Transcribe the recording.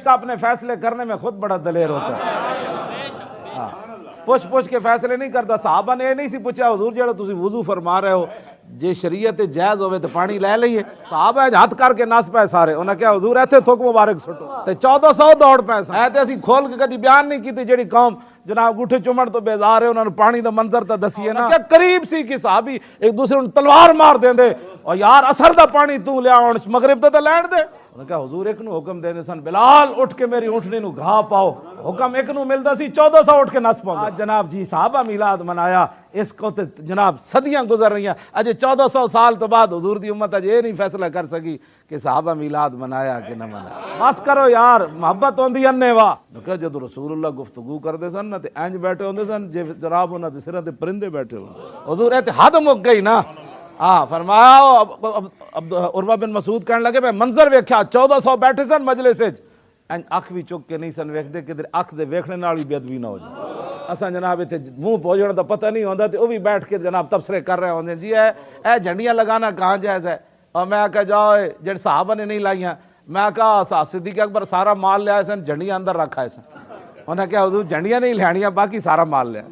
का अपने फैसले करने में खुद बड़ा दलेर होता है। पुछ पुछ के फैसले नहीं करता। साहबा ने नहीं सी पूछा हुजूर जेड़ा तुसी वुजू फरमा रहे हो जे शरीयत जायज होवे तो पानी ले लईए। साहबा हथ करके नस पे सारे उन्हें क्या हुजूर इत्थे थुक मुबारक सुटो ते 1400 दौड़ पे सा ते असीं खोल के कदी बयान नहीं कीती जेड़ी कौम जनाब गुठे चुमण तो बेजार है उन्होंने पानी का मंजर तो दसीए ना। क्या करीब सी कि साहबी एक दूसरे को तलवार मार देंदे और यार असर दा पानी तू लिया मगरिब तो लैण दे। उन्हें कहा हुजूर एक हुक्म देने सन बिलाल उठ के मेरी ऊँटनी नू घा पाओ। हुक्म एक मिलता सी 1400 उठ के नस पाओ। जनाब जी साहबा मिलाद मनाया इसको तो जनाब सदियां गुजर रही अजे 1400 साल तो बाद हुजूर दी उम्मत अजे नहीं फैसला कर सकी कि साहबा मिलाद मनाया कि न मनाया। बस करो यार मोहब्बत होंदी अन्ने वाह। जो रसूलुल्लाह गुफ्तगू करते सन ना इंज बैठे होंदे सन जे जनाब उन्होंने सिर ते परिंदे बैठे होंदे। हुजूर ते हद मुक गई ना। हाँ फरमाया अब उर्वा बिन मसूद कहने लगे मैं मंजर वेख्या 1400 बैठे सन मजलिस अख भी चुक के नहीं सन वेखते कि अख दे वेखने नाल भी बेअदबी ना हो जाए। असा जनाब इतने मुंह पहुंचने का पता नहीं होता तो वह भी बैठ के जनाब तबसरे कर रहे होंगे जी ए झंडियाँ लगाना कहाँ जायज़ है। और मैं क्या जाओ जेड साहबा ने नहीं लाइया मैं कहा सिद्दीक अकबर सारा माल लिया सन झंडियाँ अंदर रखा है सन। उन्हें क्या हुजूर झंडियाँ नहीं लियानियाँ बाकी सारा माल लिया।